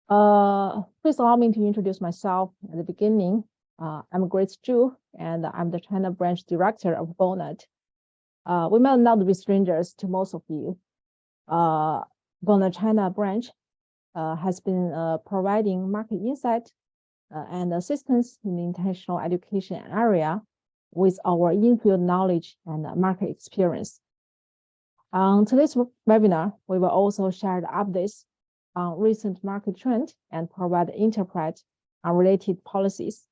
Please allow me to introduce myself at the beginning. I'm Grace Zhu, and I'm the China branch director of Bonnet. We may not be strangers to most of you. Bonnet China branch has been providing market insight and assistance in the international education area with our in-field knowledge and market experience. On today's webinar, we will also share the updates on recent market trend and provide interpret on related policies.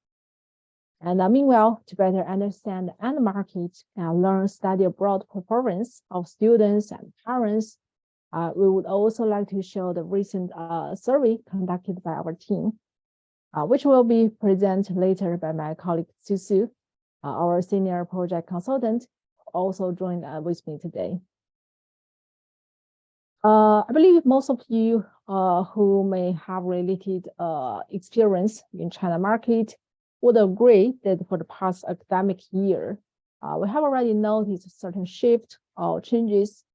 And meanwhile, to better understand the end market and learn study abroad preference of students and parents, we would also like to show the recent survey conducted by our team, which will be presented later by my colleague Su, our senior project consultant, also joined with me today. I believe most of you who may have related experience in China market would agree that for the past academic year, we have already noticed certain shift or changes,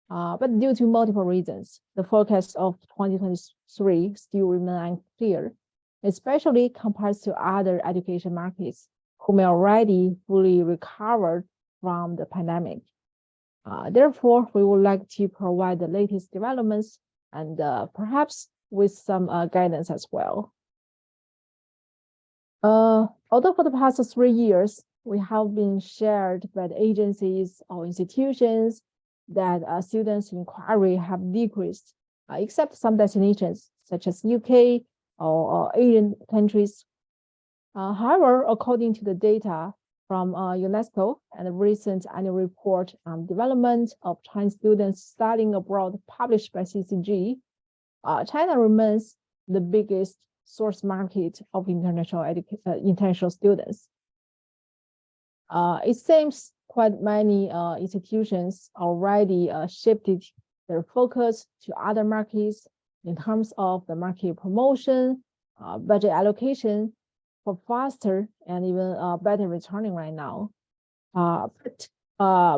but due to multiple reasons, the forecast of 2023 still remains unclear, especially compared to other education markets who may already fully recovered from the pandemic. Therefore, we would like to provide the latest developments and perhaps with some guidance as well. Although for the past 3 years, we have been shared by the agencies or institutions that students' inquiry have decreased, except some destinations such as UK or Asian countries. However, according to the data from UNESCO and a recent annual report on development of Chinese students studying abroad published by CCG, China remains the biggest source market of international students. It seems quite many institutions already shifted their focus to other markets in terms of the market promotion, budget allocation, for faster and even better returning right now. But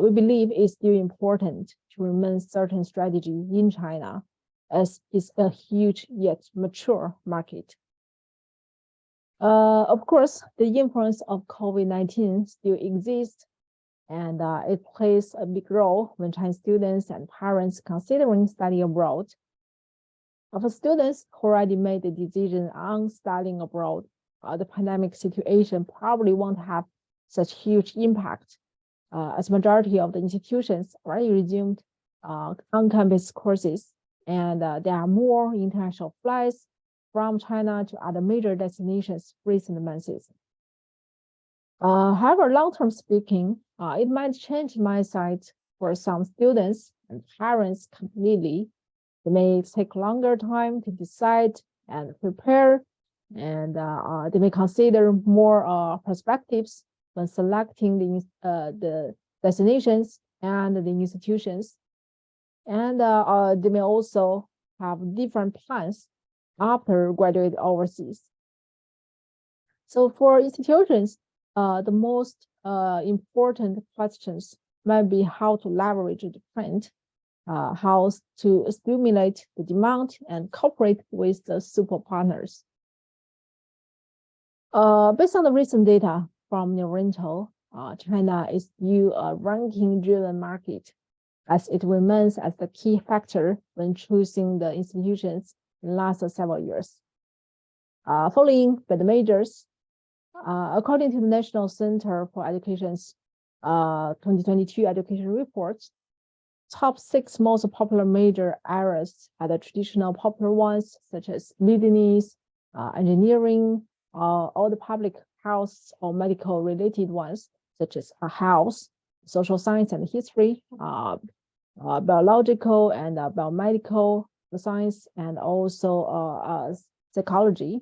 we believe it's still important to remain certain strategy in China, as it's a huge yet mature market. Of course, the influence of COVID-19 still exists, and it plays a big role when Chinese students and parents considering study abroad. For students who already made the decision on studying abroad, the pandemic situation probably won't have such huge impact, as majority of the institutions already resumed on-campus courses, and there are more international flights from China to other major destinations recent months. However, long-term speaking, it might change mindset for some students and parents completely. They may take longer time to decide and prepare, and they may consider more perspectives when selecting the destinations and the institutions. And they may also have different plans after graduate overseas. So for institutions, the most important questions might be how to leverage the trend, how to stimulate the demand and cooperate with the super partners. Based on the recent data from Neurental, China is still a ranking-driven market, as it remains as the key factor when choosing the institutions in the last several years. Following by the majors, according to the National Center for Education's 2022 education reports, top 6 most popular major areas are the traditional popular ones, such as business, engineering, all the public health or medical related ones, such as health, social science and history, biological and biomedical science, and also psychology.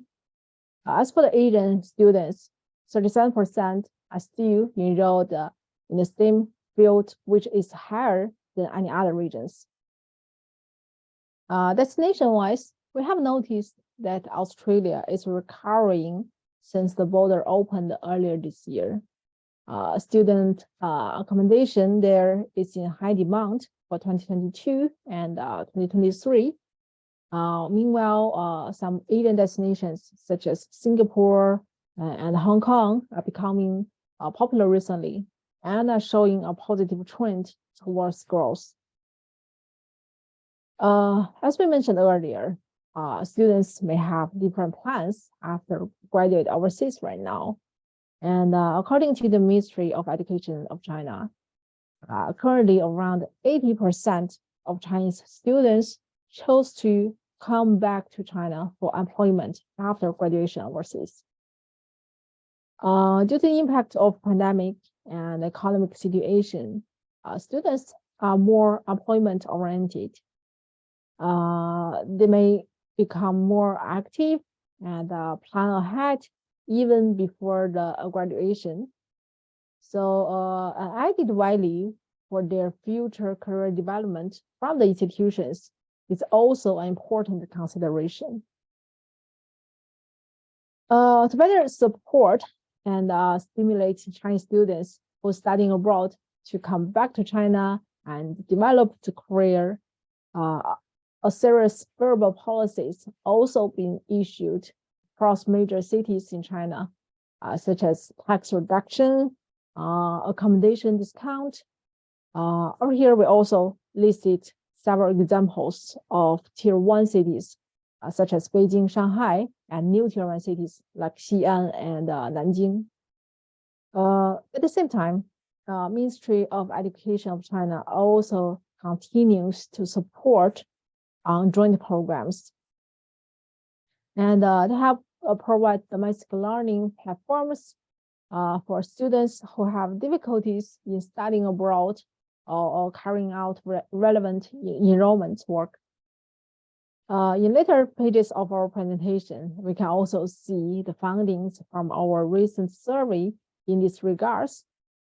As for the Asian students, 37% are still enrolled in the STEM field, which is higher than any other regions. Destination-wise, we have noticed that Australia is recovering since the border opened earlier this year. Student accommodation there is in high demand for 2022 and 2023. Meanwhile, some Asian destinations such as Singapore and Hong Kong are becoming popular recently and are showing a positive trend towards growth. As we mentioned earlier, students may have different plans after graduate overseas right now. And according to the Ministry of Education of China, currently around 80% of Chinese students chose to come back to China for employment after graduation overseas. Due to the impact of pandemic and economic situation, students are more employment oriented. They may become more active and plan ahead even before the graduation. So an added value for their future career development from the institutions is also an important consideration. To better support and stimulate Chinese students who are studying abroad to come back to China and develop the career, a series of favorable policies also been issued across major cities in China, such as tax reduction, accommodation discount. Over here, we also listed several examples of tier 1 cities, such as Beijing, Shanghai, and new tier 1 cities like Xi'an and Nanjing. At the same time, Ministry of Education of China also continues to support joint programs. And they have provide domestic learning platforms for students who have difficulties in studying abroad or carrying out relevant enrollment work. In later pages of our presentation, we can also see the findings from our recent survey in this regards.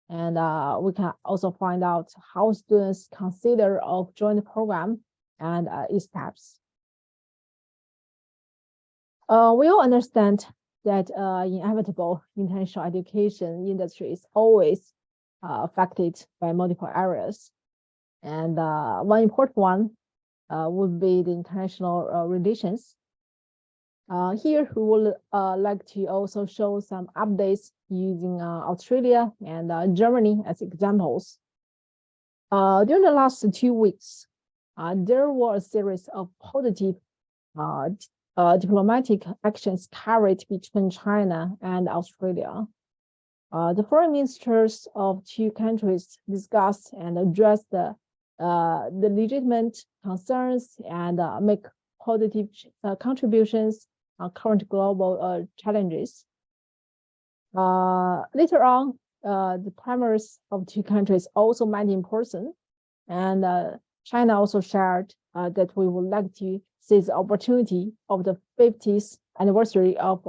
And we can also find out how students consider of joint program and its steps. We all understand that inevitable international education industry is always affected by multiple areas. And one important one would be the international relations. Here, we would like to also show some updates using Australia and Germany as examples. During the last 2 weeks, there were a series of positive diplomatic actions carried between China and Australia. The foreign ministers of two countries discussed and addressed the legitimate concerns and make positive contributions on current global challenges. Later on, the premiers of two countries also met in person, and China also shared that we would like to seize the opportunity of the 50th anniversary of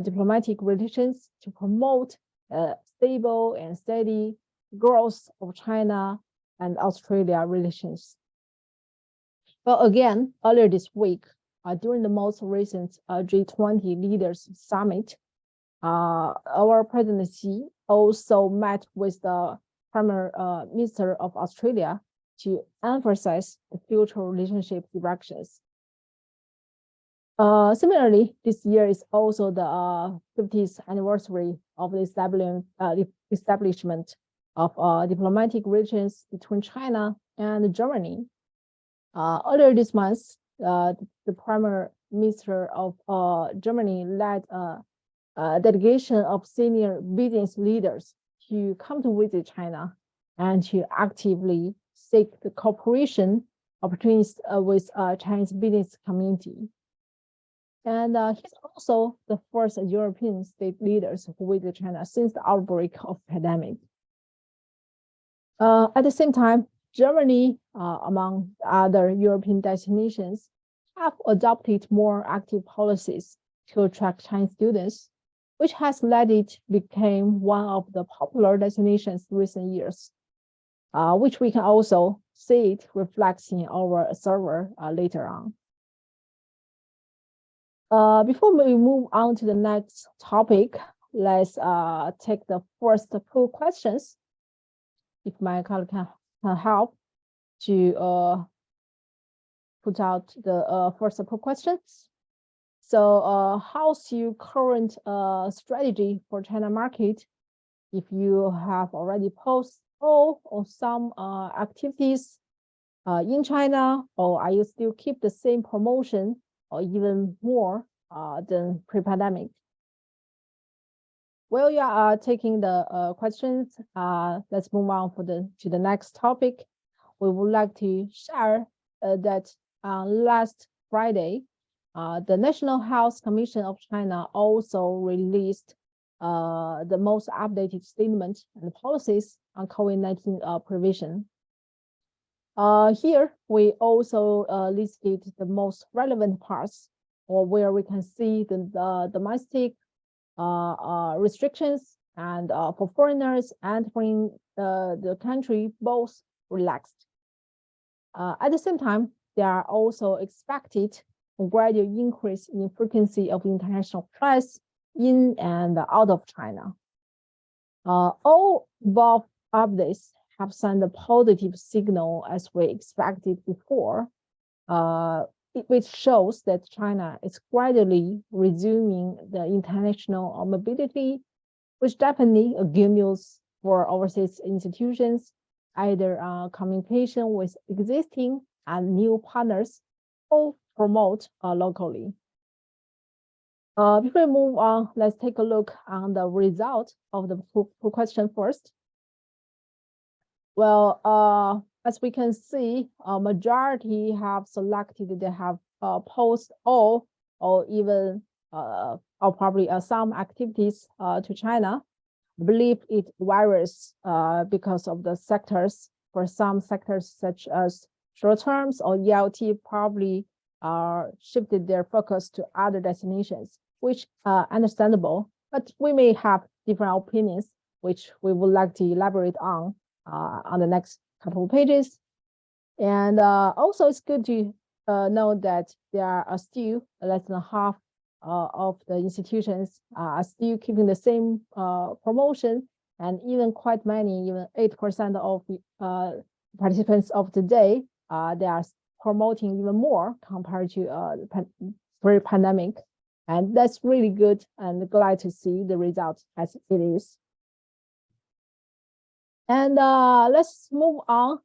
diplomatic relations to promote stable and steady growth of China and Australia relations. Well, again, earlier this week, during the most recent G20 Leaders Summit, our President Xi also met with the Prime Minister of Australia to emphasize the future relationship directions. Similarly, this year is also the 50th anniversary of the establishment of diplomatic relations between China and Germany. Earlier this month, the Prime Minister of Germany led a delegation of senior business leaders to come to visit China and to actively seek the cooperation opportunities with Chinese business community. And he's also the first European state leaders who visit China since the outbreak of pandemic. At the same time, Germany, among other European destinations, have adopted more active policies to attract Chinese students, which has led it became one of the popular destinations in recent years, which we can also see it reflects in our server later on. Before we move on to the next topic, let's take the first two questions. If my colleague can help to put out the first couple questions. So how's your current strategy for China market? If you have already posted all or some activities in China, or are you still keep the same promotion or even more than pre-pandemic? While you are taking the questions, let's move on to the next topic. We would like to share that last Friday, the National Health Commission of China also released the most updated statement and policies on COVID-19 prevention. Here, we also listed the most relevant parts, or where we can see the domestic restrictions and for foreigners entering the country both relaxed. At the same time, there are also expected a gradual increase in frequency of international flights in and out of China. All above updates have sent a positive signal as we expected before, which shows that China is gradually resuming the international mobility, which definitely a good news for overseas institutions, either communication with existing and new partners or promote locally. Before we move on, let's take a look on the result of the question first. Well, as we can see, a majority have selected, they have post all or even or probably some activities to China. I believe it varies because of the sectors. For some sectors such as short terms or ELT probably shifted their focus to other destinations, which understandable, but we may have different opinions, which we would like to elaborate on the next couple of pages. And also it's good to know that there are still less than half of the institutions are still keeping the same promotion, and even quite many, even 8% of participants of today, they are promoting even more compared to pre-pandemic. And that's really good and glad to see the results as it is. And let's move on.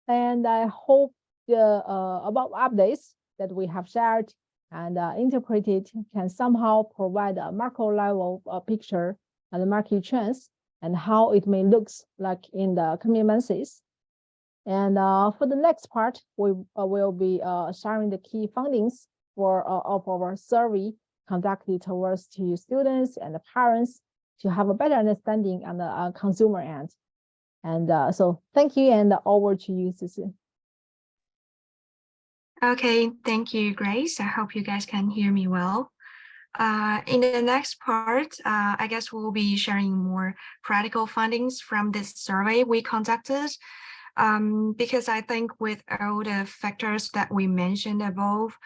And I hope about updates that we have shared and interpreted can somehow provide a macro level picture and the market trends and how it may look like in the coming months. And for the next part, we will be sharing the key findings of our survey conducted towards to students and the parents to have a better understanding on the consumer end. And so thank you, and over to you, Susie. Okay, thank you, Grace. I hope you guys can hear me well. In the next part, I guess we'll be sharing more practical findings from this survey we conducted. Because I think with all the factors that we mentioned above,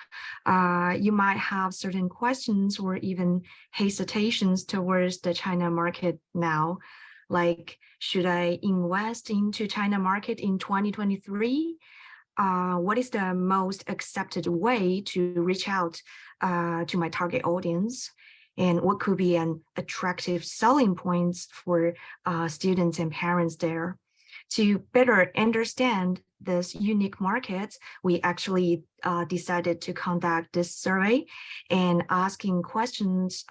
you might have certain questions or even hesitations towards the China market now. Like, should I invest into China market in 2023? What is the most accepted way to reach out to my target audience? And what could be an attractive selling points for students and parents there? To better understand this unique market, we actually decided to conduct this survey and asking questions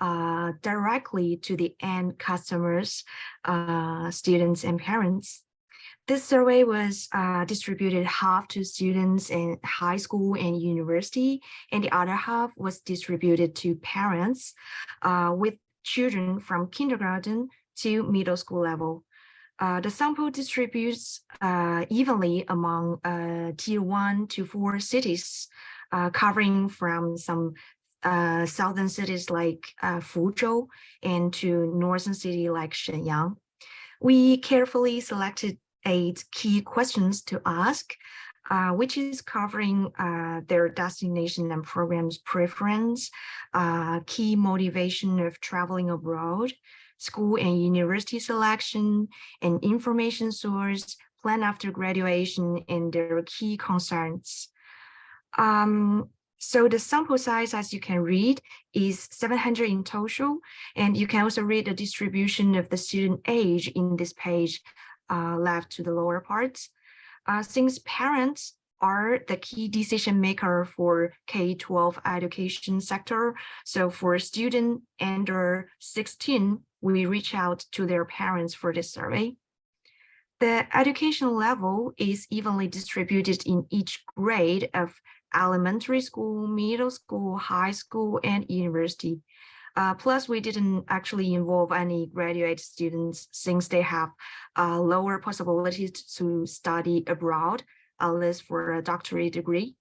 directly to the end customers, students and parents. This survey was distributed half to students in high school and university, and the other half was distributed to parents with children from kindergarten to middle school level. The sample distributes evenly among tier 1 to 4 cities, covering from some southern cities like Fuzhou and to northern city like Shenyang. We carefully selected 8 key questions to ask, which is covering their destination and programs preference, key motivation of traveling abroad, school and university selection, and information source, plan after graduation, and their key concerns. So the sample size, as you can read, is 700 in total, and you can also read the distribution of the student age in this page left to the lower part. Since parents are the key decision maker for K-12 education sector, so for students under 16, we reach out to their parents for this survey. The education level is evenly distributed in each grade of elementary school, middle school, high school, and university. Plus, we didn't actually involve any graduate students since they have lower possibilities to study abroad, unless for a doctorate degree.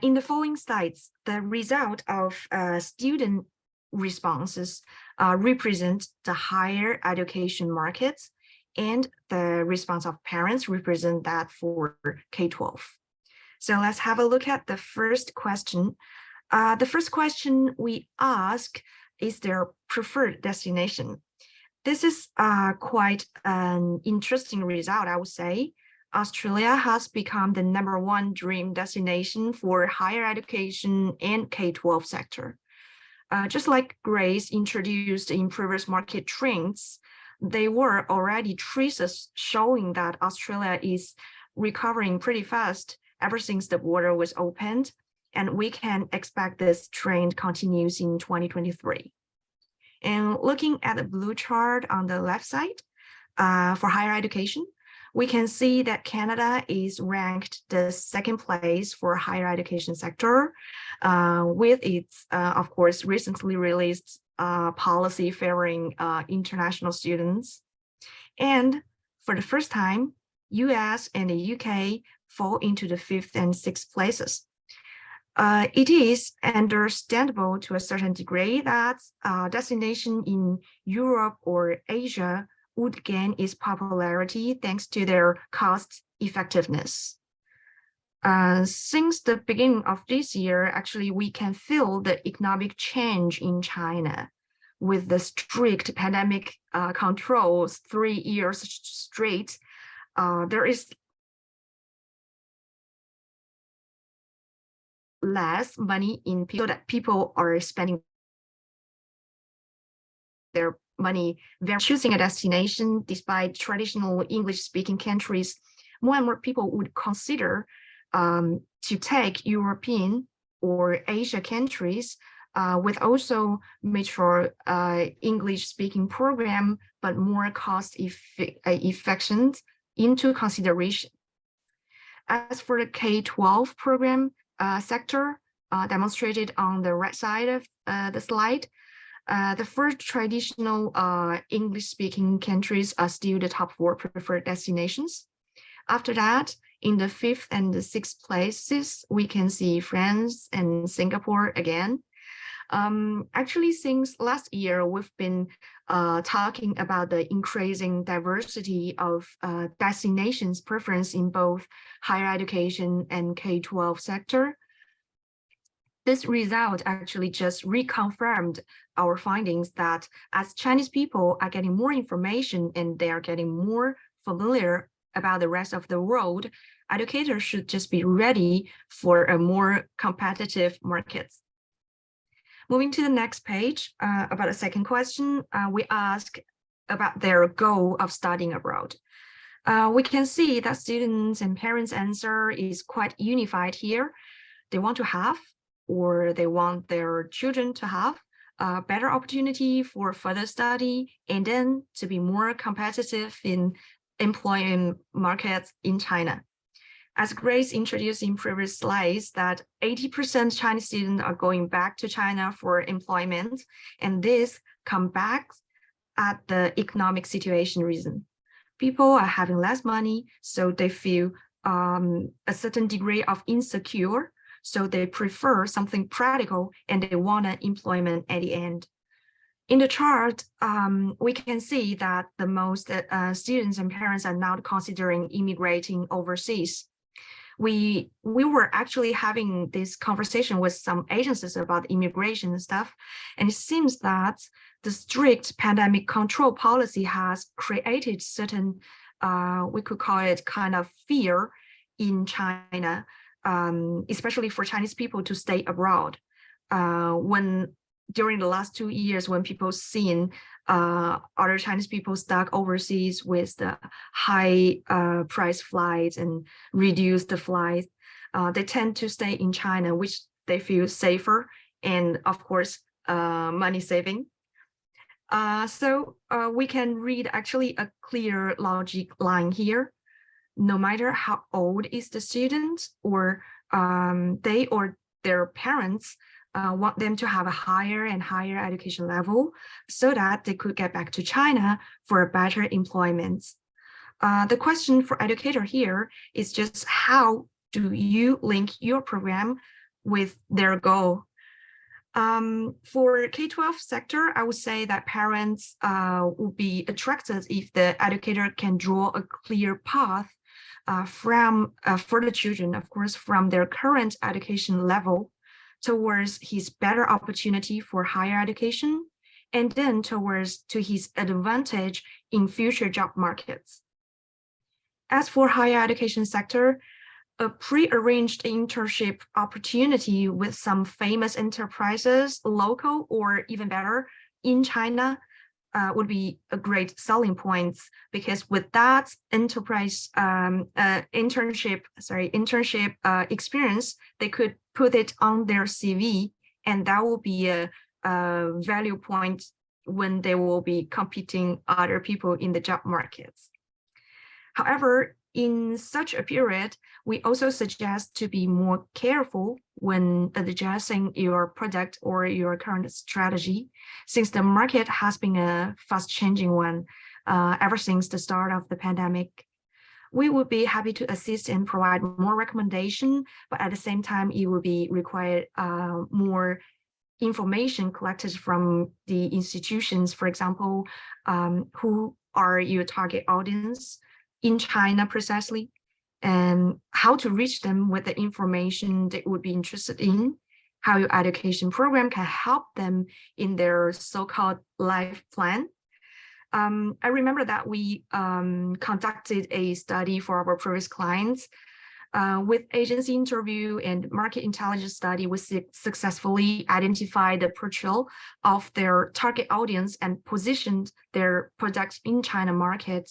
In the following slides, the result of student responses represent the higher education markets, and the response of parents represent that for K-12. So let's have a look at the first question. The first question we ask is their preferred destination. This is quite an interesting result, I would say. Australia has become the #1 dream destination for higher education and K-12 sector. Just like Grace introduced in previous market trends, they were already traces showing that Australia is recovering pretty fast ever since the border was opened, and we can expect this trend continues in 2023. And looking at the blue chart on the left side, for higher education, we can see that Canada is ranked the second place for higher education sector, with its, of course, recently released policy favoring international students. And for the first time, US and the UK fall into the 5th and 6th places. It is understandable to a certain degree that destination in Europe or Asia would gain its popularity thanks to their cost effectiveness. Since the beginning of this year, actually, we can feel the economic change in China with the strict pandemic controls 3 years straight. There is less money in people, so that people are spending their money. They're choosing a destination despite traditional English-speaking countries. More and more people would consider to take European or Asia countries with also mature English-speaking program, but more cost efficient into consideration. As for the K-12 program sector, demonstrated on the right side of the slide, the first traditional English-speaking countries are still the top 4 preferred destinations. After that, in the 5th and the 6th places, we can see France and Singapore again. Actually, since last year, we've been talking about the increasing diversity of destinations preference in both higher education and K-12 sector. This result actually just reconfirmed our findings that as Chinese people are getting more information and they are getting more familiar about the rest of the world, educators should just be ready for a more competitive market. Moving to the next page, about the second question, we ask about their goal of studying abroad. We can see that students and parents' answer is quite unified here. They want to have, or they want their children to have, a better opportunity for further study, and then to be more competitive in employment markets in China. As Grace introduced in previous slides, that 80% Chinese students are going back to China for employment, and this comes back at the economic situation reason. People are having less money, so they feel a certain degree of insecure, so they prefer something practical and they want an employment at the end. In the chart, we can see that the most students and parents are now considering immigrating overseas. We were actually having this conversation with some agencies about immigration and stuff, and it seems that the strict pandemic control policy has created certain, we could call it kind of fear in China. especially for Chinese people to stay abroad. When during the last 2 years, when people seen other Chinese people stuck overseas with the high price flights and reduce the flights, they tend to stay in China, which they feel safer and of course money saving. So we can read actually a clear logic line here. No matter how old is the student, or they or their parents want them to have a higher and higher education level so that they could get back to China for a better employment. The question for educator here is just how do you link your program with their goal? For K-12 sector, I would say that parents will be attracted if the educator can draw a clear path for the children, of course, from their current education level towards his better opportunity for higher education, and then towards to his advantage in future job markets. As for higher education sector, a pre-arranged internship opportunity with some famous enterprises, local or even better in China, would be a great selling point, because with that internship experience, they could put it on their CV, and that will be a value point when they will be competing other people in the job markets. However, in such a period, we also suggest to be more careful when adjusting your product or your current strategy, since the market has been a fast-changing one ever since the start of the pandemic. We would be happy to assist and provide more recommendation, but at the same time, it will be required more information collected from the institutions. For example, who are your target audience in China precisely, and how to reach them with the information they would be interested in, how your education program can help them in their so-called life plan. I remember that we conducted a study for our previous clients. With agency interview and market intelligence study, we successfully identified the profile of their target audience and positioned their products in China market,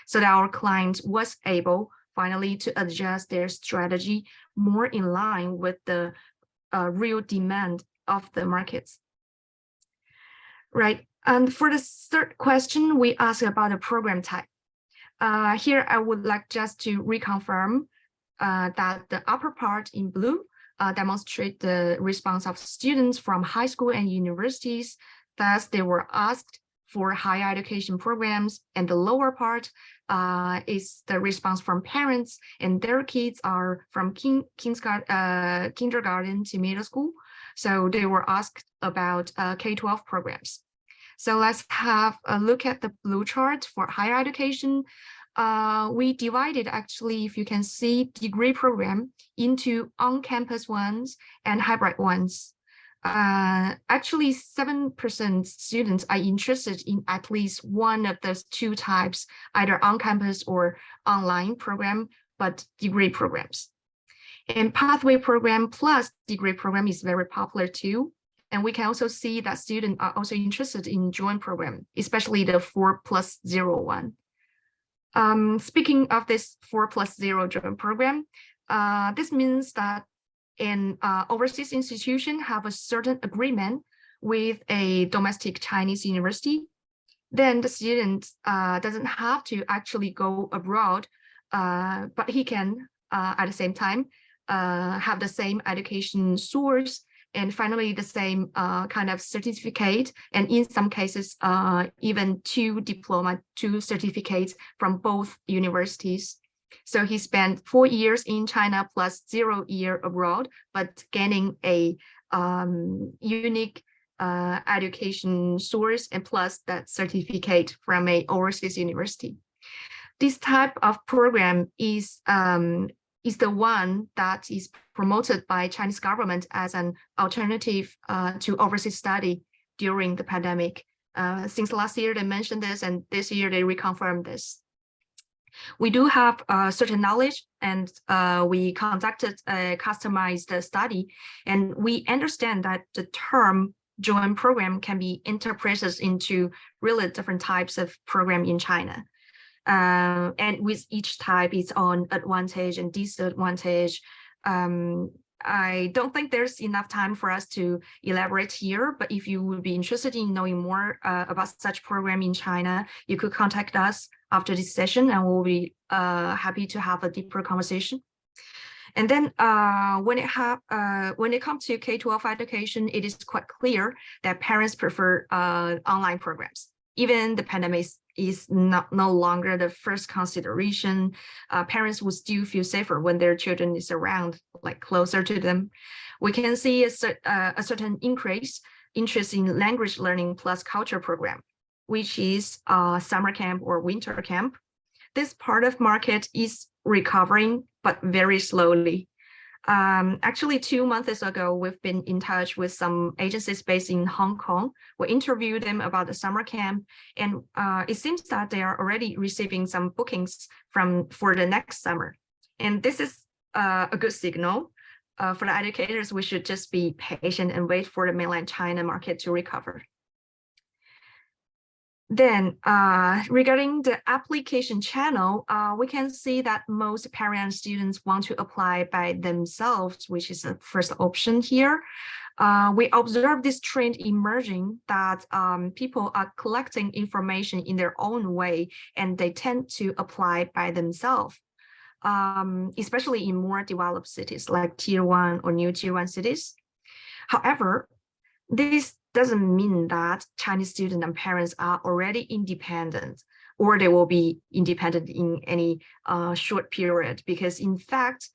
so that our client was able finally to adjust their strategy more in line with the real demand of the markets. Right, and for the third question, we asked about the program type. Here, I would like just to reconfirm that the upper part in blue demonstrate the response of students from high school and universities. Thus, they were asked for higher education programs, and the lower part is the response from parents, and their kids are from kindergarten to middle school. So they were asked about K-12 programs. So let's have a look at the blue chart for higher education. We divided, actually, if you can see, degree program into on-campus ones and hybrid ones. Actually, 7% students are interested in at least one of those two types, either on-campus or online program, but degree programs. And pathway program plus degree program is very popular too. And we can also see that students are also interested in joint program, especially the 4+0 one. Speaking of this 4+0 joint program, this means that an overseas institution have a certain agreement with a domestic Chinese university, then the student doesn't have to actually go abroad, but he can at the same time have the same education source, and finally the same kind of certificate, and in some cases even two certificates from both universities. So he spent 4 years in China plus 0 year abroad, but gaining a unique education source and plus that certificate from a overseas university. This type of program is the one that is promoted by Chinese government as an alternative to overseas study during the pandemic. Since last year, they mentioned this, and this year they reconfirmed this. We do have certain knowledge, and we conducted a customized study, and we understand that the term joint program can be interpreted into really different types of program in China. And with each type, its own advantage and disadvantage. I don't think there's enough time for us to elaborate here, but if you would be interested in knowing more about such program in China, you could contact us after this session, and we'll be happy to have a deeper conversation. And then when it comes to K-12 education, it is quite clear that parents prefer online programs. Even the pandemic is no longer the first consideration. Parents will still feel safer when their children is around, like closer to them. We can see a certain interest in language learning plus culture program, which is summer camp or winter camp. This part of market is recovering, but very slowly. Actually, 2 months ago, we've been in touch with some agencies based in Hong Kong. We interviewed them about the summer camp, and it seems that they are already receiving some bookings for the next summer. And this is a good signal. For the educators, we should just be patient and wait for the mainland China market to recover. Then regarding the application channel, we can see that most parents and students want to apply by themselves, which is the first option here. We observe this trend emerging that people are collecting information in their own way, and they tend to apply by themselves, especially in more developed cities like Tier 1 or new Tier 1 cities. However, this doesn't mean that Chinese students and parents are already independent, or they will be independent in any short period, because in fact,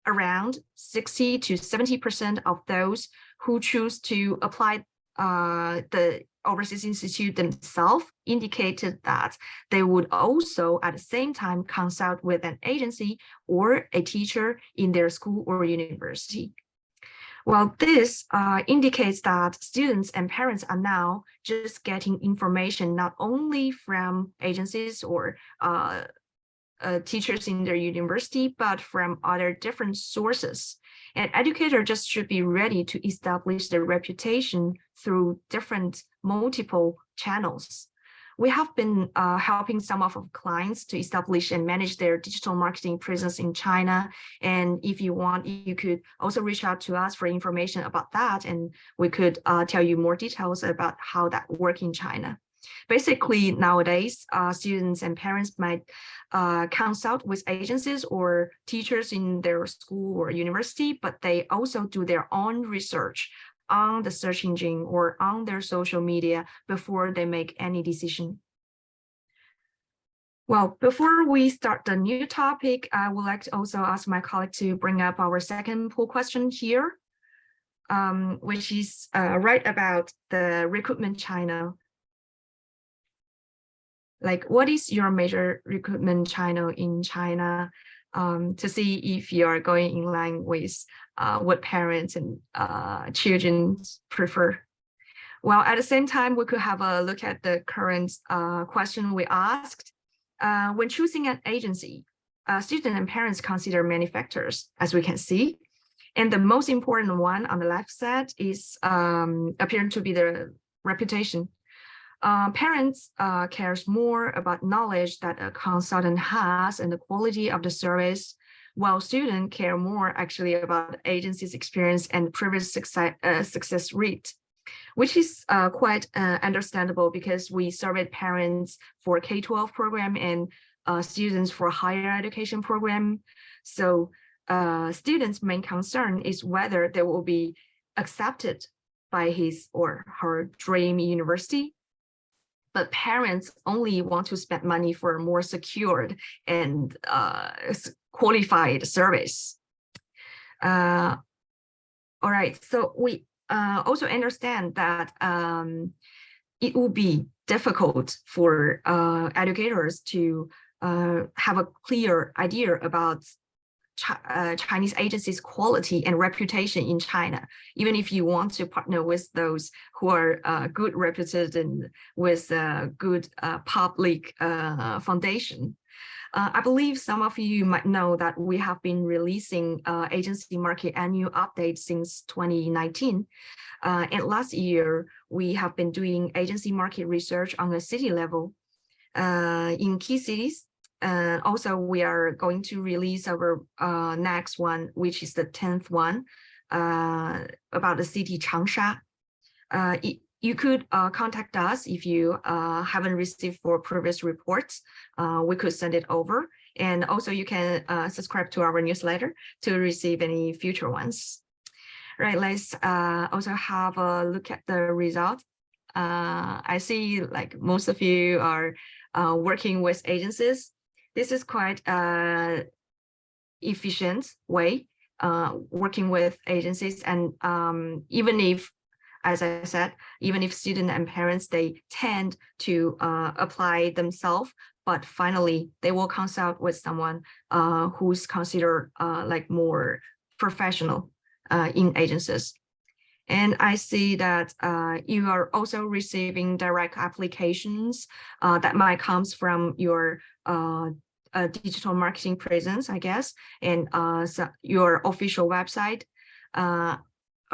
around 60 to 70% of those who choose to apply the overseas institute themselves indicated that they would also at the same time consult with an agency or a teacher in their school or university. Well, this indicates that students and parents are now just getting information not only from agencies or teachers in their university, but from other different sources. An educator just should be ready to establish their reputation through different multiple channels. We have been helping some of our clients to establish and manage their digital marketing presence in China. And if you want, you could also reach out to us for information about that, and we could tell you more details about how that works in China. Basically, nowadays, students and parents might consult with agencies or teachers in their school or university, but they also do their own research on the search engine or on their social media before they make any decision. Well, before we start the new topic, I would like to also ask my colleague to bring up our second poll question here, which is right about the recruitment channel. Like, what is your major recruitment channel in China, to see if you are going in line with what parents and children prefer? Well, at the same time, we could have a look at the current question we asked. When choosing an agency, students and parents consider many factors, as we can see. And the most important one on the left side is appearing to be the reputation. Parents cares more about knowledge that a consultant has and the quality of the service, while students care more actually about agency's experience and previous success rate, which is quite understandable because we surveyed parents for K-12 program and students for higher education program. So students' main concern is whether they will be accepted by his or her dream university. But parents only want to spend money for a more secured and qualified service. All right, so we also understand that it will be difficult for educators to have a clear idea about Chinese agencies' quality and reputation in China, even if you want to partner with those who are good reputed and with a good public foundation. I believe some of you might know that we have been releasing agency market annual updates since 2019. And last year, we have been doing agency market research on a city level in key cities. Also, we are going to release our next one, which is the 10th one, about the city Changsha. You could contact us if you haven't received for previous reports. We could send it over. And also you can subscribe to our newsletter to receive any future ones. Right, let's also have a look at the results. I see like most of you are working with agencies. This is quite efficient way working with agencies. And even if, as I said, even if students and parents, they tend to apply themselves, but finally they will consult with someone who's considered like more professional in agencies. And I see that you are also receiving direct applications that might come from your digital marketing presence, I guess, and so your official website.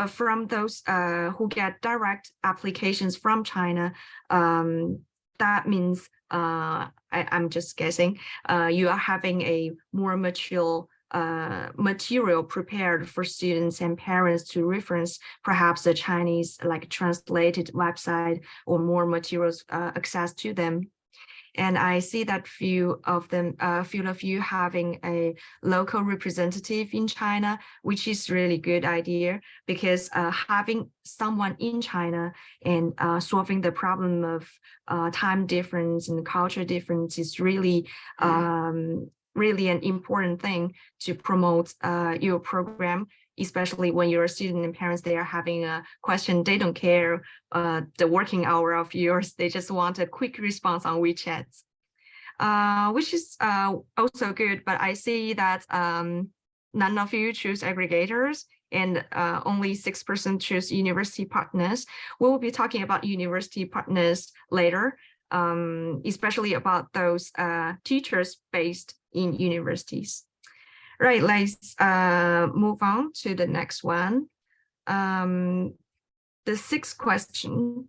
From those who get direct applications from China, that means, I'm just guessing, you are having a more mature material prepared for students and parents to reference, perhaps a Chinese like translated website or more materials access to them. And I see that few of you having a local representative in China, which is really good idea, because having someone in China and solving the problem of time difference and culture difference is really really an important thing to promote your program, especially when you're a student and parents, they are having a question, they don't care the working hour of yours, they just want a quick response on WeChat, which is also good. But I see that none of you choose aggregators and only 6% choose university partners. We'll be talking about university partners later, especially about those teachers based in universities. Right, let's move on to the next one. The sixth question.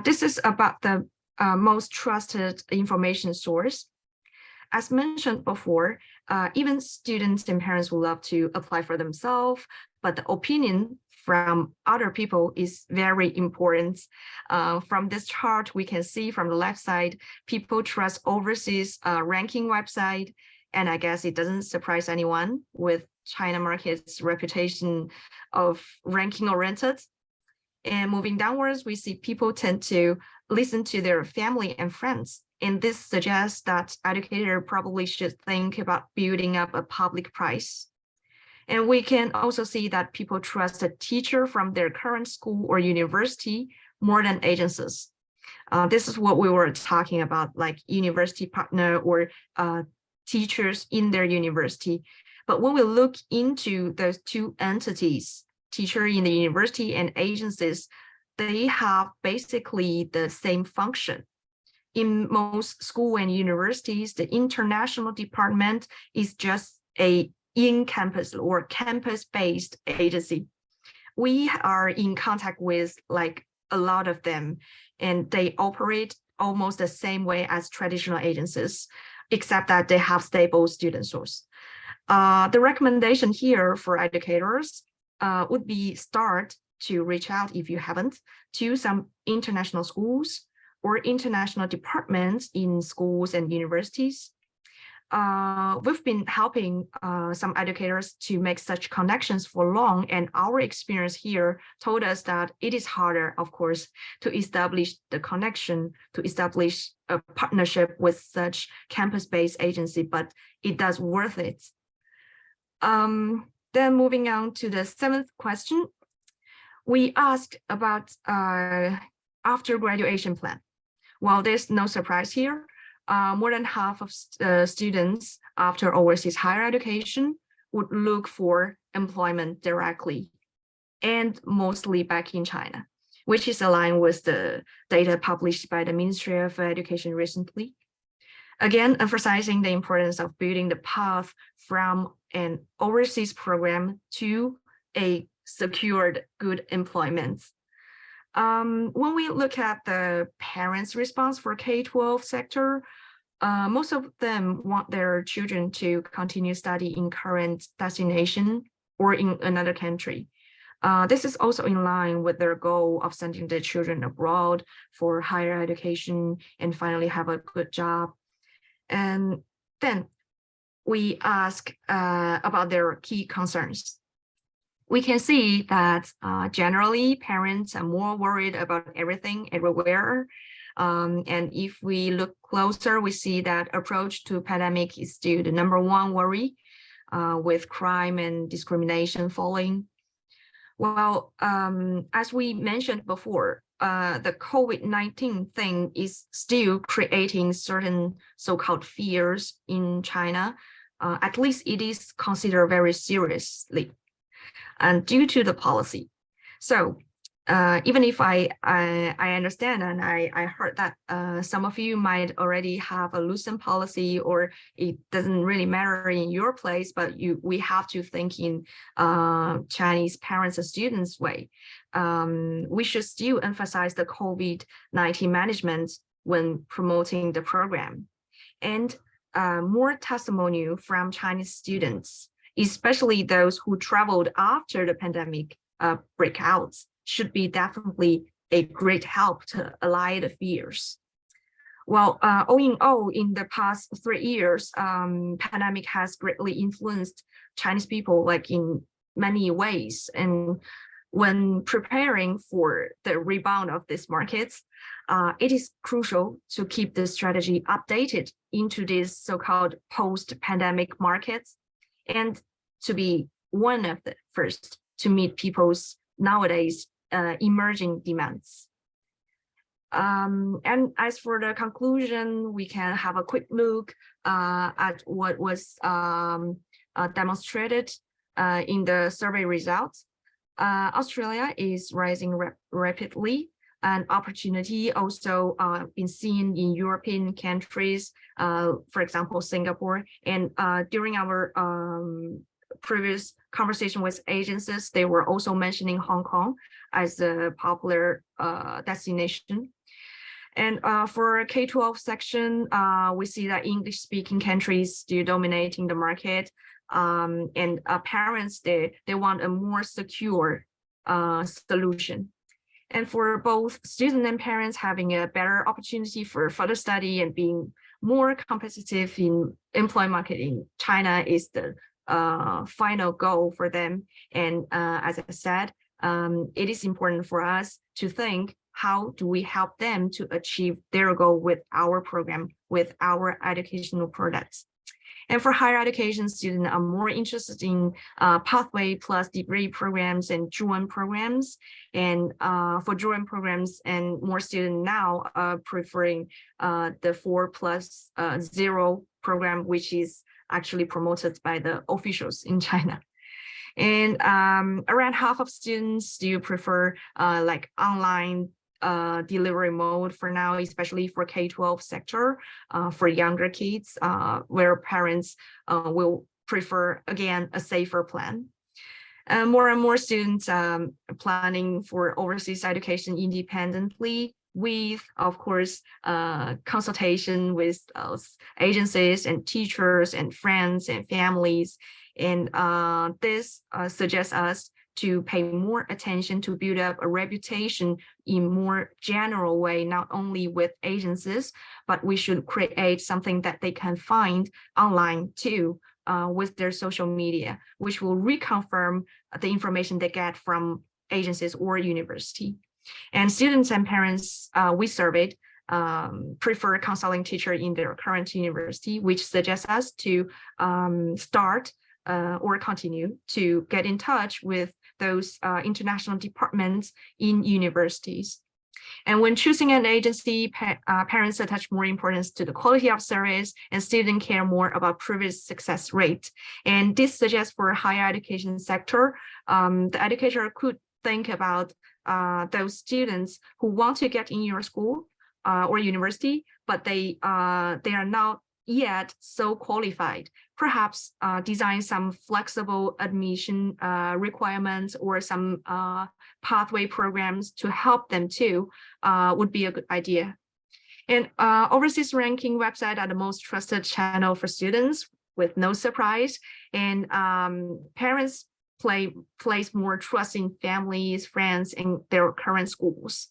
This is about the most trusted information source. As mentioned before, even students and parents would love to apply for themselves, but the opinion from other people is very important. From this chart, we can see from the left side, people trust overseas ranking website. And I guess it doesn't surprise anyone with China market's reputation of ranking oriented. And moving downwards, we see people tend to listen to their family and friends. And this suggests that educators probably should think about building up a public price. And we can also see that people trust a teacher from their current school or university more than agencies. This is what we were talking about, like university partner or teachers in their university. But when we look into those two entities, teacher in the university and agencies, they have basically the same function. In most school and universities, the international department is just a in-campus or campus-based agency. We are in contact with like a lot of them, and they operate almost the same way as traditional agencies, except that they have stable student source. The recommendation here for educators would be start to reach out, if you haven't, to some international schools or international departments in schools and universities. We've been helping some educators to make such connections for long, and our experience here told us that it is harder, of course, to establish the connection, to establish a partnership with such campus-based agency, but it does worth it. Then moving on to the seventh question, we asked about after graduation plan. Well, there's no surprise here. More than half of students after overseas higher education would look for employment directly and mostly back in China, which is aligned with the data published by the Ministry of Education recently. Again, emphasizing the importance of building the path from an overseas program to a secured good employment. When we look at the parents' response for K-12 sector, most of them want their children to continue study in current destination or in another country. This is also in line with their goal of sending their children abroad for higher education and finally have a good job. And then we ask about their key concerns. We can see that generally parents are more worried about everything everywhere. And if we look closer, we see that approach to pandemic is still the #1 worry, with crime and discrimination falling. Well, as we mentioned before, the COVID-19 thing is still creating certain so-called fears in China. At least it is considered very seriously, and due to the policy. So even if I understand and I heard that some of you might already have a loosened policy, or it doesn't really matter in your place, but we have to think in Chinese parents and students way. We should still emphasize the COVID-19 management when promoting the program. And more testimonial from Chinese students, especially those who traveled after the pandemic breakouts, should be definitely a great help to allay the fears. Well, all in all, in the past 3 years, pandemic has greatly influenced Chinese people, like in many ways. And when preparing for the rebound of these markets, it is crucial to keep the strategy updated into these so-called post-pandemic markets, and to be one of the first to meet people's nowadays emerging demands. And as for the conclusion, we can have a quick look at what was demonstrated in the survey results. Australia is rising rapidly, and opportunity also been seen in European countries, for example, Singapore. And during our previous conversation with agencies, they were also mentioning Hong Kong as a popular destination. And for K-12 section, we see that English-speaking countries still dominating the market. And parents, they want a more secure solution. And for both students and parents, having a better opportunity for further study and being more competitive in employment market in China is the final goal for them. And as I said, it is important for us to think, how do we help them to achieve their goal with our program, with our educational products? And for higher education, students are more interested in pathway plus degree programs and JOIN programs. And for JOIN programs, and more students now are preferring the 4+0 program, which is actually promoted by the officials in China. And around half of students still prefer like online delivery mode for now, especially for K-12 sector, for younger kids, where parents will prefer, again, a safer plan. More and more students planning for overseas education independently, with, of course, consultation with agencies and teachers and friends and families. And this suggests us to pay more attention to build up a reputation in more general way, not only with agencies, but we should create something that they can find online too, with their social media, which will reconfirm the information they get from agencies or university. And students and parents we surveyed prefer a counseling teacher in their current university, which suggests us to start or continue to get in touch with those international departments in universities. And when choosing an agency, parents attach more importance to the quality of service, and students care more about previous success rate. And this suggests for higher education sector, the educator could think about those students who want to get in your school or university, but they are not yet so qualified. Perhaps design some flexible admission requirements or some pathway programs to help them too would be a good idea. And overseas ranking websites are the most trusted channel for students, with no surprise. And parents place more trust in families, friends, and their current schools.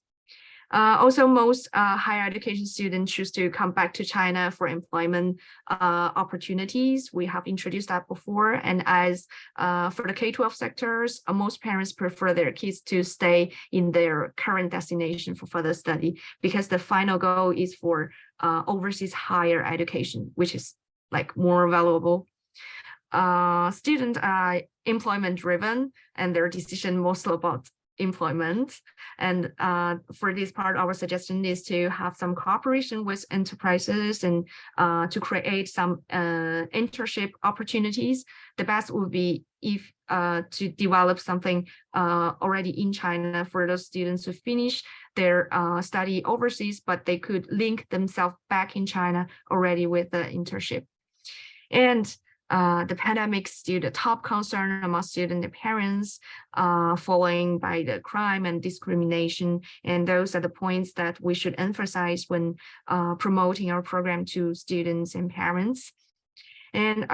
Also, most higher education students choose to come back to China for employment opportunities. We have introduced that before. And as for the K-12 sectors, most parents prefer their kids to stay in their current destination for further study, because the final goal is for overseas higher education, which is like more valuable. Students are employment driven, and their decision mostly about employment. And for this part, our suggestion is to have some cooperation with enterprises and to create some internship opportunities. The best would be if to develop something already in China for those students to finish their study overseas, but they could link themselves back in China already with the internship. And the pandemic is still the top concern among student and parents, following by the crime and discrimination. And those are the points that we should emphasize when promoting our program to students and parents. And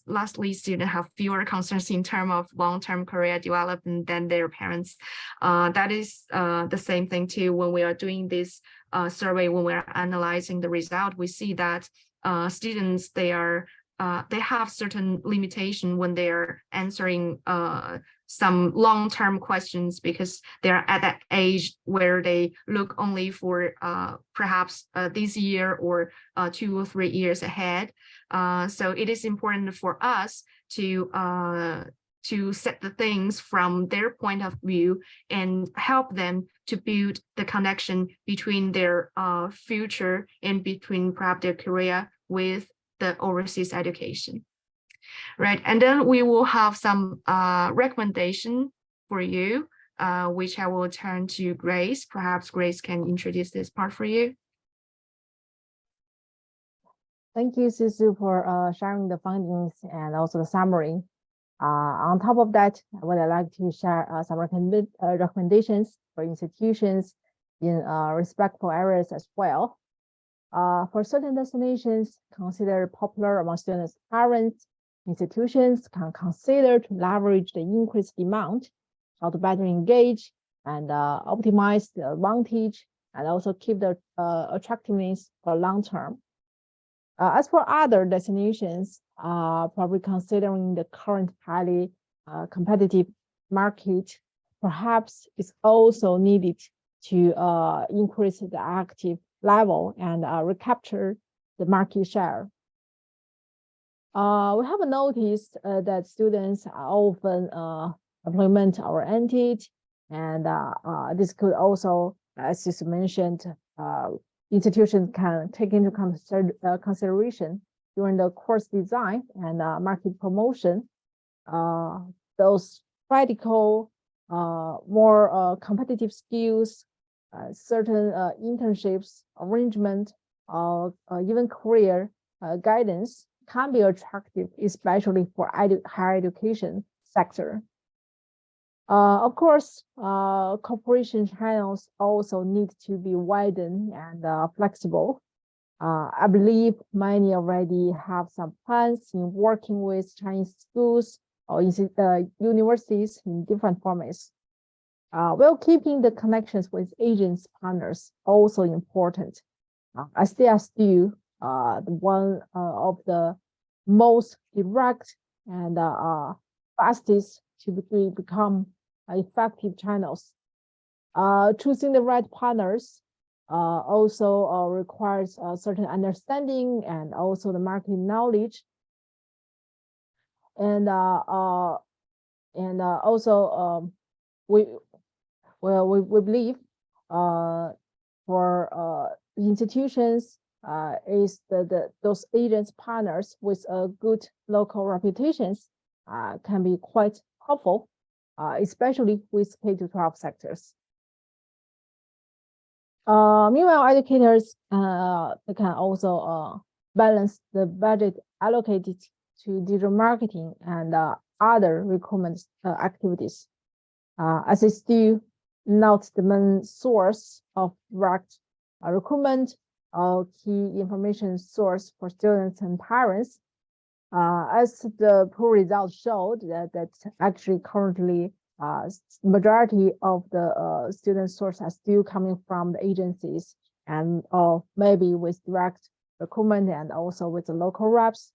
lastly, students have fewer concerns in terms of long-term career development than their parents. That is the same thing too. When we are doing this survey, when we're analyzing the result, we see that students, they have certain limitation when they're answering some long-term questions, because they're at that age where they look only for perhaps this year or 2 or 3 years ahead. So it is important for us to set the things from their point of view and help them to build the connection between their future and between perhaps their career with the overseas education, right? And then we will have some recommendation for you, which I will turn to Grace. Perhaps Grace can introduce this part for you. Thank you, Susu, for sharing the findings and also the summary. On top of that, I would like to share some recommendations for institutions in respectful areas as well. For certain destinations considered popular among students' parents, institutions can consider to leverage the increased demand, how to better engage and optimize the advantage, and also keep the attractiveness for long term. As for other destinations, probably considering the current highly competitive market, perhaps it's also needed to increase the active level and recapture the market share. We have noticed that students are often employment oriented, and this could also, as you mentioned, institutions can take into consideration during the course design and market promotion those practical, more competitive skills, certain internships, arrangement, or even career guidance can be attractive, especially for higher education sector. Of course, cooperation channels also need to be widened and flexible. I believe many already have some plans in working with Chinese schools or universities in different formats. While keeping the connections with agents partners also important, as they are still the one of the most direct and fastest to become effective channels. Choosing the right partners also requires a certain understanding and also the market knowledge, and also we believe for institutions is those agents partners with good local reputations can be quite helpful, especially with K-12 sectors. Meanwhile, educators they can also balance the budget allocated to digital marketing and other recruitment activities, as it's still not the main source of direct recruitment or key information source for students and parents. As the pool results showed that actually currently majority of the student source are still coming from the agencies and or maybe with direct recruitment and also with the local reps.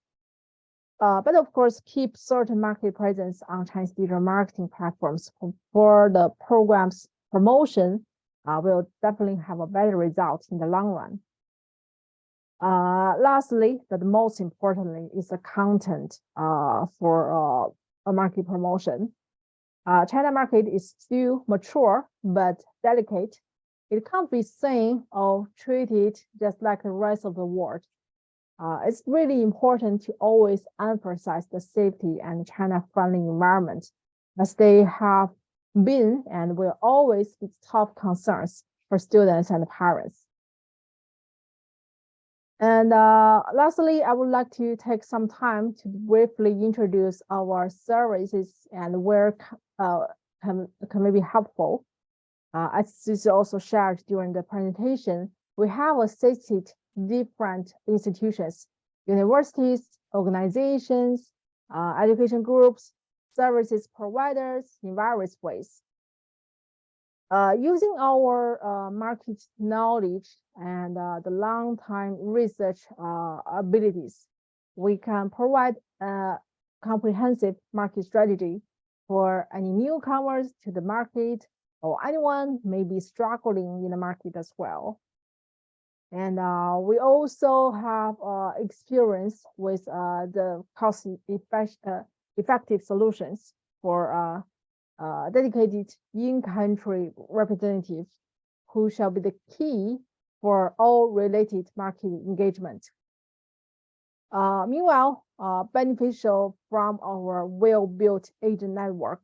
But of course, keep certain market presence on Chinese digital marketing platforms for the program's promotion will definitely have a better result in the long run. Lastly, but most importantly, is the content for a market promotion. China market is still mature but delicate. It can't be seen or treated just like the rest of the world. It's really important to always emphasize the safety and China-friendly environment, as they have been and will always be top concerns for students and parents. And lastly, I would like to take some time to briefly introduce our services and where can be helpful. As is also shared during the presentation, we have assisted different institutions, universities, organizations, education groups, services providers in various ways. Using our market knowledge and the long-time research abilities, we can provide a comprehensive market strategy for any newcomers to the market or anyone may be struggling in the market as well. And we also have experience with the cost-effective solutions for dedicated in-country representatives who shall be the key for all related market engagement. Meanwhile, beneficial from our well-built agent network,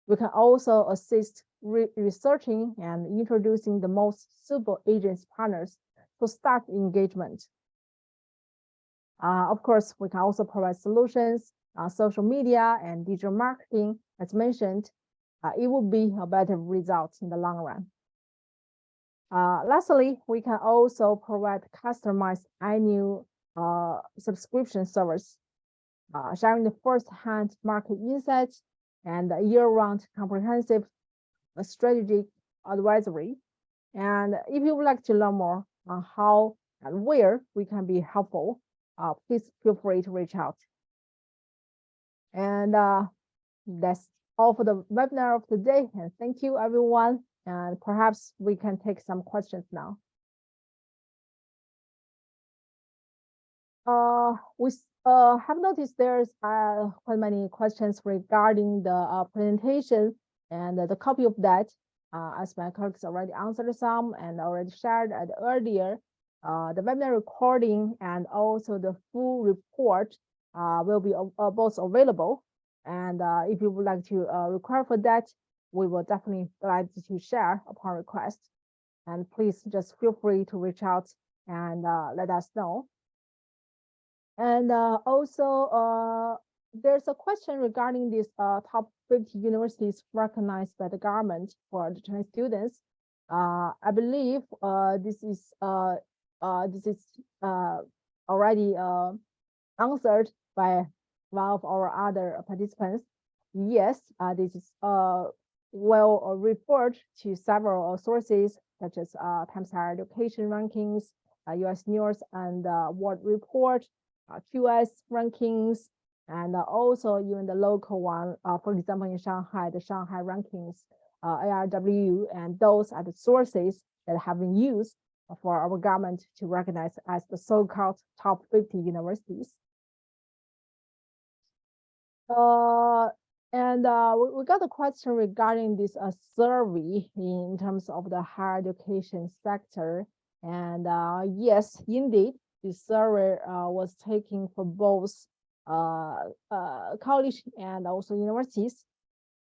we can also assist researching and introducing the most suitable agents partners to start engagement. Of course, we can also provide solutions on social media and digital marketing, as mentioned. It will be a better result in the long run. Lastly, we can also provide customized annual subscription service, sharing the first-hand market insights and year-round comprehensive strategic advisory. And if you would like to learn more on how and where we can be helpful, please feel free to reach out. And that's all for the webinar of today. And thank you, everyone. And perhaps we can take some questions now. We have noticed there's quite many questions regarding the presentation, and the copy of that, as my colleagues already answered some and already shared earlier, the webinar recording and also the full report will be both available. And if you would like to require for that, we will definitely glad to share upon request. And please just feel free to reach out and let us know. And also, there's a question regarding this top 50 universities recognized by the government for the Chinese students. I believe this is already answered by one of our other participants. Yes, this is well referred to several sources such as Times Higher Education rankings, US News and World Report, QS rankings, and also even the local one, for example, in Shanghai, the Shanghai rankings, ARW, and those are the sources that have been used for our government to recognize as the so-called top 50 universities. And we got a question regarding this survey in terms of the higher education sector. And yes, indeed, this survey was taken for both college and also universities.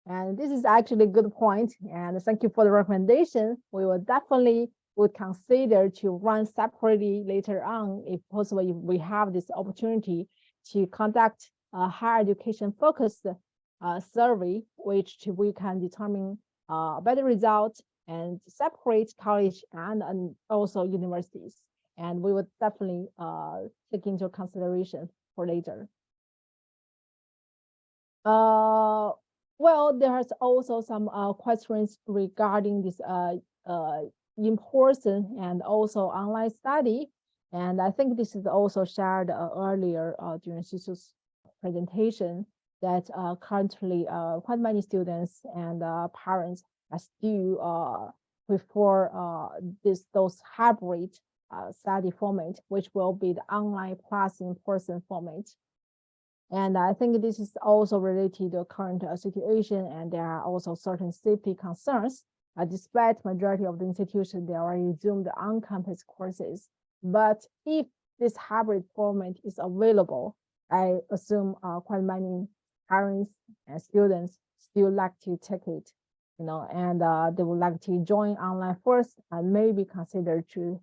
And this is actually a good point. And thank you for the recommendation. We will definitely would consider to run separately later on, if possible, if we have this opportunity to conduct a higher education focused survey, which we can determine better results and separate college and also universities. And we would definitely take into consideration for later. Well, there's also some questions regarding this in-person and also online study. And I think this is also shared earlier during Sisu's presentation, that currently quite many students and parents are still prefer those hybrid study format, which will be the online plus in-person format. And I think this is also related to the current situation, and there are also certain safety concerns. Despite majority of the institutions, they already resumed on-campus courses. But if this hybrid format is available, I assume quite many parents and students still like to take it, and they would like to join online first and maybe consider to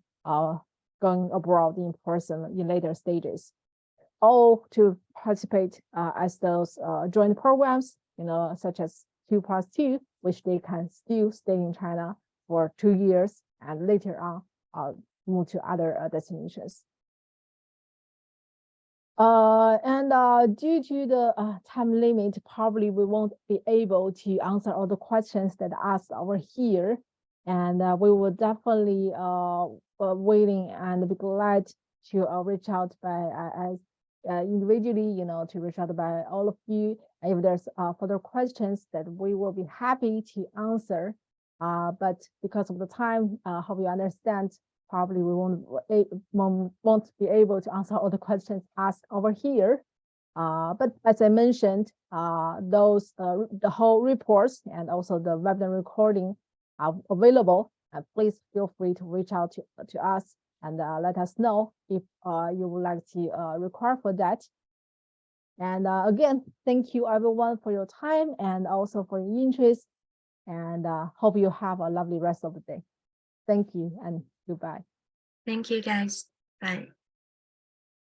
going abroad in person in later stages, all to participate as those joint programs, such as 2+2, which they can still stay in China for 2 years and later on move to other destinations. Due to the time limit, probably we won't be able to answer all the questions that are asked over here. And we will definitely waiting and be glad to reach out by individually, to reach out by all of you. If there's further questions, that we will be happy to answer. But because of the time, hope you understand, probably we won't be able to answer all the questions asked over here. But as I mentioned, the whole reports and also the webinar recording are available. And please feel free to reach out to us and let us know if you would like to require for that. And again, thank you everyone for your time and also for your interest, and hope you have a lovely rest of the day. Thank you and goodbye. Thank you, guys. Bye.